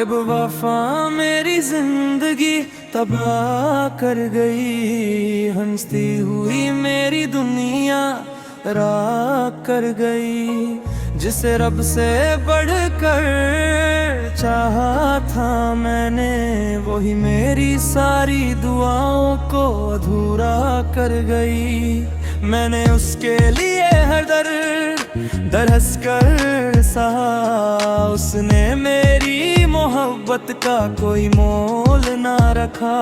बेवफा मेरी जिंदगी तबाह कर गई, हंसती हुई मेरी दुनिया राख कर गई। जिसे रब से बढ़कर चाहा था मैंने, वही मेरी सारी दुआओं को अधूरा कर गई। मैंने उसके लिए हर दर हंस कर सहा, उसने मेरी मोहब्बत का कोई मोल ना रखा।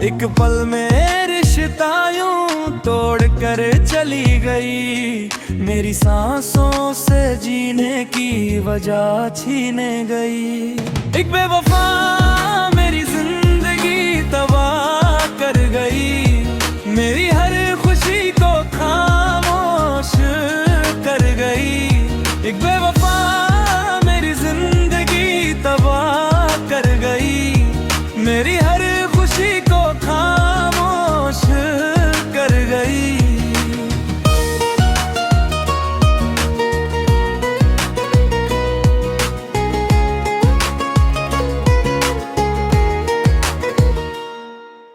एक पल में रिश्ता यूं तोड़ कर चली गई, मेरी सांसों से जीने की वजह छीने गई। एक बेवफा मेरी जिंदगी तबाह कर गई, मेरी हर खुशी को खामोश कर गई। एक बेवफा मेरी जिंदगी तबाह कर गई, मेरी हर खुशी को खामोश कर गई।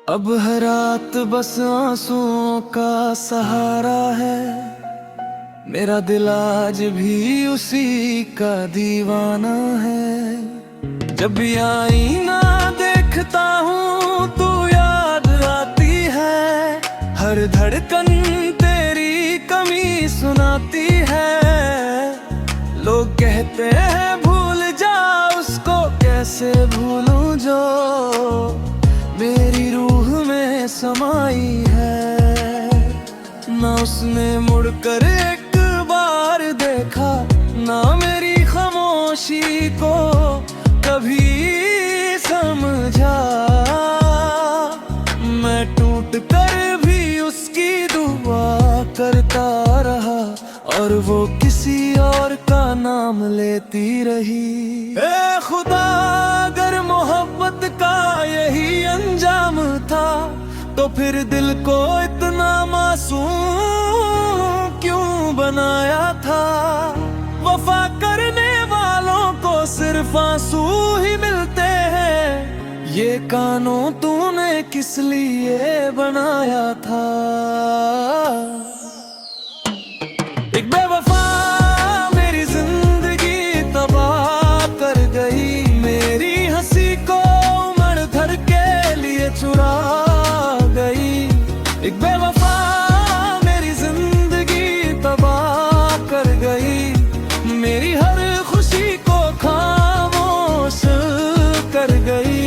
अब हर रात बस आंसुओं का सहारा है, मेरा दिल आज भी उसी का दीवाना है। जब भी आईना देखता हूँ तू याद आती है, हर धड़कन तेरी कमी सुनाती है। लोग कहते हैं भूल जा उसको, कैसे भूलूं जो मेरी रूह में समाई है। ना उसने मुड़कर एक बार देखा, ना मेरी खामोशी को कभी समझा। मैं टूट कर भी उसकी दुआ करता रहा, और वो किसी और का नाम लेती रही। ए खुदा, अगर मोहब्बत का यही अंजाम था, तो फिर दिल को इतना मासूम क्यों बनाया था। वफा करने वालों को सिर्फ आंसू ही मिलते हैं, ये कानों तूने किस लिए बनाया था। एक बेवफा मेरी जिंदगी तबाह कर गई, मेरी हंसी को उम्र भर के लिए चुरा गई। एक बेवफा मेरी जिंदगी तबाह कर गई, मेरी हर खुशी को खामोश कर गई।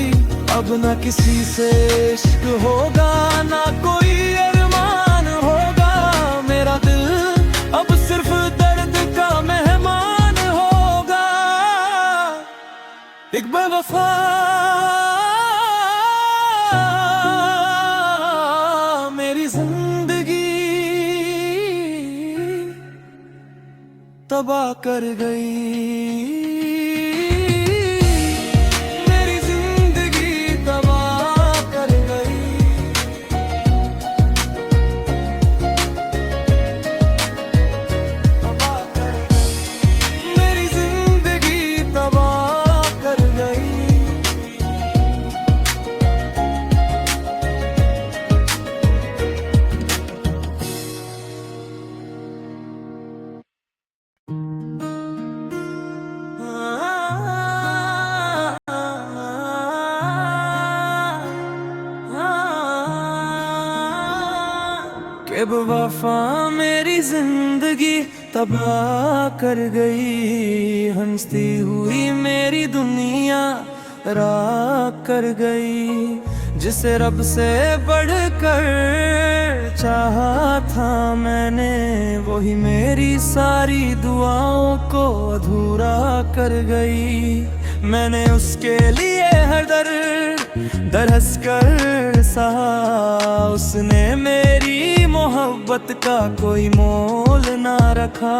अब ना किसी से इश्क होगा, ना कोई अरमान होगा। मेरा दिल अब सिर्फ दर्द का मेहमान होगा। एक बेवफा मेरी जिंदगी तबाह कर गई, मेरी जिंदगी तबाह कर गई। मेरी जिंदगी तबाह कर गई। के बेवफा मेरी जिंदगी तबाह कर गई, हंसती हुई मेरी दुनिया राख कर गई। जिसे रब से बढ़कर चाहा था मैंने, वही मेरी सारी दुआओं को अधूरा कर गई। मैंने उसके लिए हर दर हंस कर सहा, उसने मेरी मोहब्बत का कोई मोल ना रखा।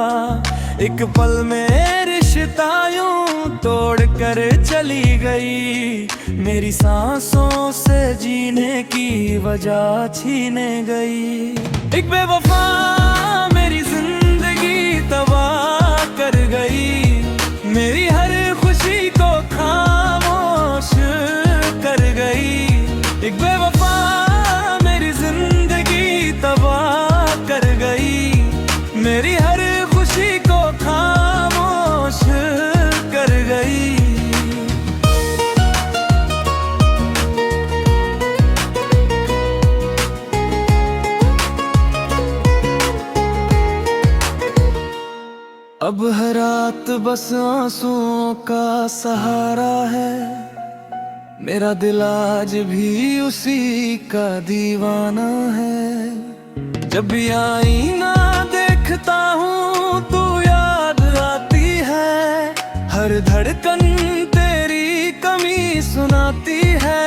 एक पल में रिश्ता यूं तोड़ कर चली गई, मेरी सांसों से जीने की वजह छीने गई। एक बेवफा मेरी जिंदगी तबाह कर गई, मेरी हर खुशी को खामोश एक बेवफा मेरी जिंदगी तबाह कर गई, मेरी हर खुशी को खामोश कर गई। अब हर रात बस आंसुओं का सहारा है, मेरा दिल आज भी उसी का दीवाना है। जब भी आईना देखता हूँ तू याद आती है, हर धड़कन तेरी कमी सुनाती है।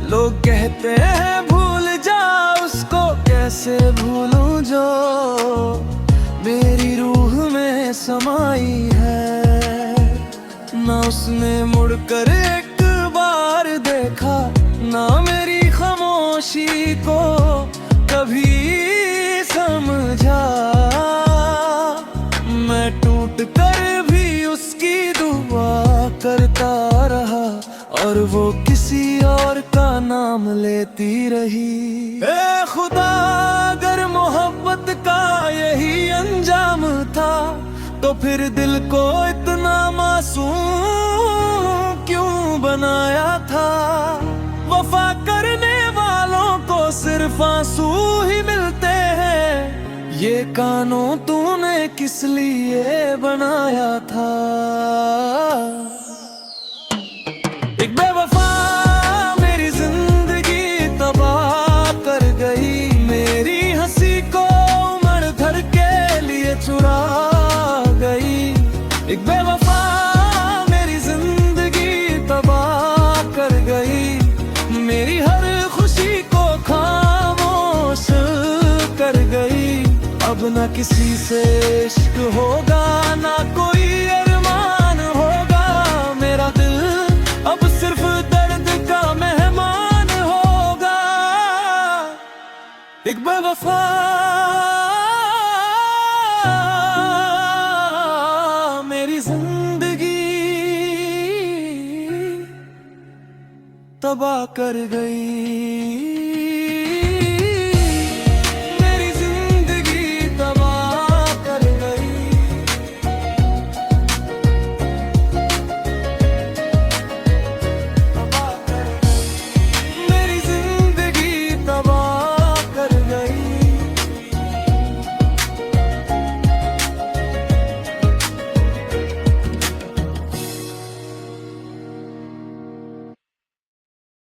लोग कहते हैं भूल जा उसको, कैसे भूलूं जो मेरी रूह में समाई है। ना उसने मुड़कर एक बार देखा, ना मेरी खामोशी को कभी समझा। मैं टूट कर भी उसकी दुआ करता रहा, और वो किसी और का नाम लेती रही। ए खुदा, अगर मोहब्बत का यही अंजाम था, तो फिर दिल को इतना मासूम क्यों बनाया था। वफा करने वालों को सिर्फ आंसू ही मिलते हैं, ये कानून तूने किस लिए बनाया था। एक बेवफा मेरी जिंदगी तबाह कर गई, मेरी हंसी को उम्र भर के लिए चुरा गई। एक बेवफा मेरी जिंदगी तबाह कर गई, मेरी हर खुशी को खामोश कर गई। अब ना किसी से इश्क होगा, ना कोई अरमान होगा। मेरा दिल अब सिर्फ दर्द का मेहमान होगा। एक बेवफा मेरी जिंदगी तबाह कर गई।